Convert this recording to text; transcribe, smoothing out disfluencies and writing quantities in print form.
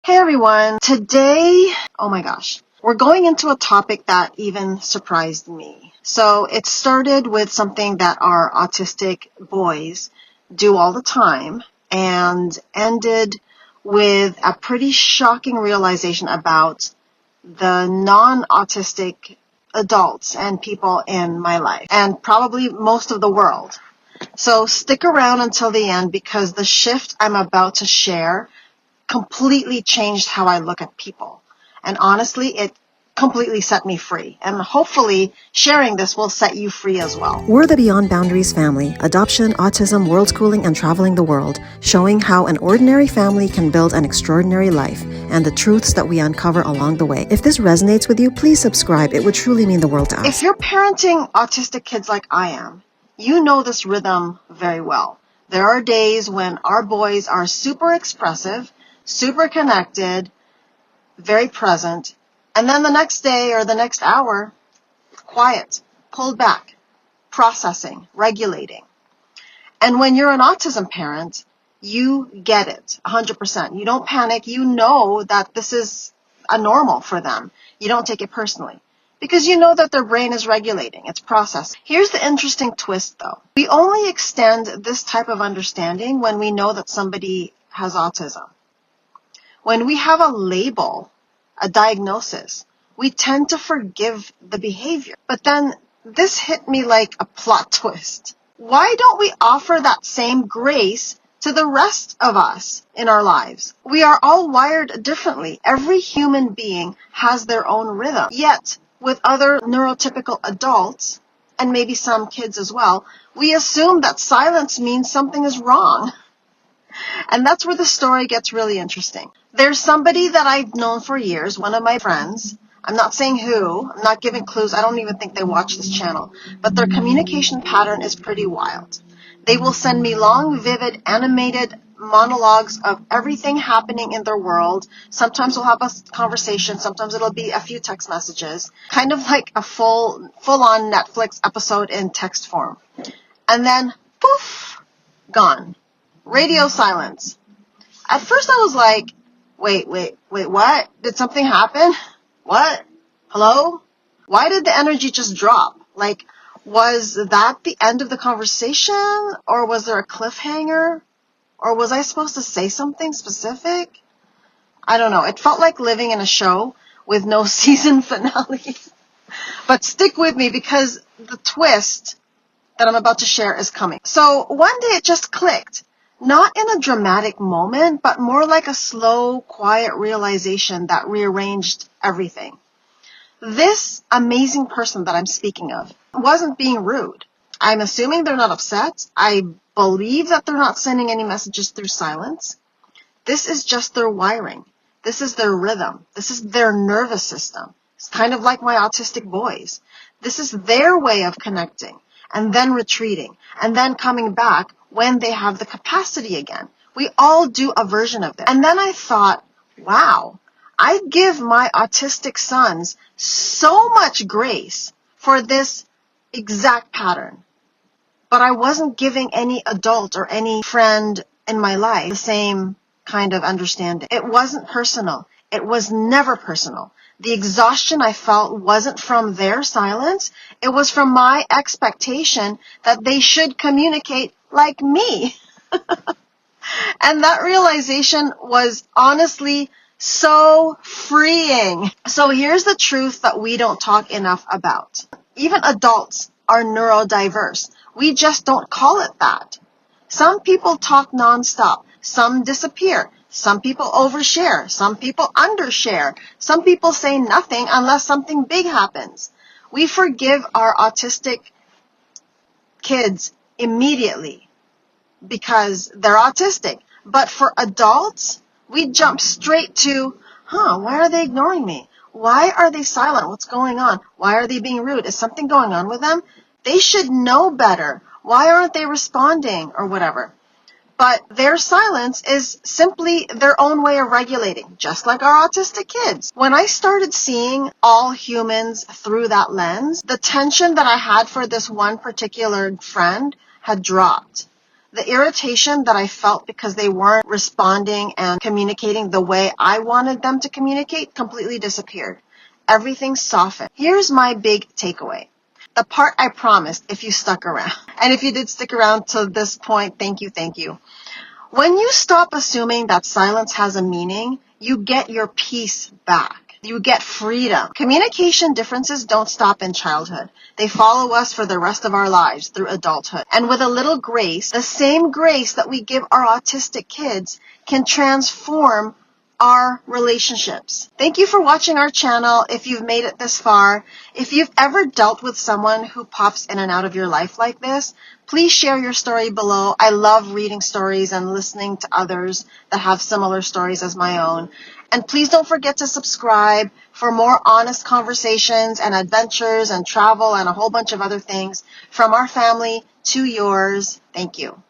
Hey everyone, today, oh my gosh, we're going into a topic that even surprised me. So it started with something that our autistic boys do all the time and ended with a pretty shocking realization about the non-autistic adults and people in my life and probably most of the world. So stick around until the end because the shift I'm about to share completely changed how I look at people. And honestly, it completely set me free. And hopefully, sharing this will set you free as well. We're the Beyond Boundaries family, adoption, autism, world schooling, and traveling the world, showing how an ordinary family can build an extraordinary life and the truths that we uncover along the way. If this resonates with you, please subscribe. It would truly mean the world to us. If you're parenting autistic kids like I am, you know this rhythm very well. There are days when our boys are super expressive, super connected, very present, and then the next day or the next hour, quiet, pulled back, processing, regulating. And when you're an autism parent, you get it 100%. You don't panic. You know that this is a normal for them. You don't take it personally because you know that their brain is regulating. It's processing. Here's the interesting twist, though. We only extend this type of understanding when we know that somebody has autism. When we have a label, a diagnosis, we tend to forgive the behavior. But then this hit me like a plot twist. Why don't we offer that same grace to the rest of us in our lives? We are all wired differently. Every human being has their own rhythm. Yet, with other neurotypical adults, and maybe some kids as well, we assume that silence means something is wrong. And that's where the story gets really interesting. There's somebody that I've known for years, one of my friends. I'm not saying who. I'm not giving clues. I don't even think they watch this channel. But their communication pattern is pretty wild. They will send me long, vivid, animated monologues of everything happening in their world. Sometimes we'll have a conversation. Sometimes it'll be a few text messages. Kind of like a full-on Netflix episode in text form. And then, poof, gone. Radio silence. At first I was like, wait, what? Did something happen? What? Hello? Why did the energy just drop? Like, was that the end of the conversation? Or was there a cliffhanger? Or was I supposed to say something specific? I don't know. It felt like living in a show with no season finale. But stick with me because the twist that I'm about to share is coming. So one day it just clicked. Not in a dramatic moment, but more like a slow, quiet realization that rearranged everything. This amazing person that I'm speaking of wasn't being rude. I'm assuming they're not upset. I believe that they're not sending any messages through silence. This is just their wiring. This is their rhythm. This is their nervous system. It's kind of like my autistic boys. This is their way of connecting and then retreating and then coming back when they have the capacity again. We all do a version of this. And then I thought, wow, I give my autistic sons so much grace for this exact pattern. But I wasn't giving any adult or any friend in my life the same kind of understanding. It wasn't personal. It was never personal. The exhaustion I felt wasn't from their silence. It was from my expectation that they should communicate like me. And that realization was honestly so freeing. So here's the truth that we don't talk enough about. Even adults are neurodiverse. We just don't call it that. Some people talk nonstop. Some disappear. Some people overshare. Some people undershare. Some people say nothing unless something big happens. We forgive our autistic kids immediately because they're autistic. But for adults, we jump straight to, why are they ignoring me? Why are they silent? What's going on? Why are they being rude? Is something going on with them? They should know better. Why aren't they responding or whatever? But their silence is simply their own way of regulating, just like our autistic kids. When I started seeing all humans through that lens, the tension that I had for this one particular friend had dropped. The irritation that I felt because they weren't responding and communicating the way I wanted them to communicate completely disappeared. Everything softened. Here's my big takeaway. The part I promised if you stuck around. And if you did stick around to this point, thank you, thank you. When you stop assuming that silence has a meaning, you get your peace back. You get freedom. Communication differences don't stop in childhood. They follow us for the rest of our lives through adulthood. And with a little grace, the same grace that we give our autistic kids can transform our relationships. Thank you for watching our channel if you've made it this far. If you've ever dealt with someone who pops in and out of your life like this, please share your story below. I love reading stories and listening to others that have similar stories as my own. And please don't forget to subscribe for more honest conversations and adventures and travel and a whole bunch of other things from our family to yours. Thank you.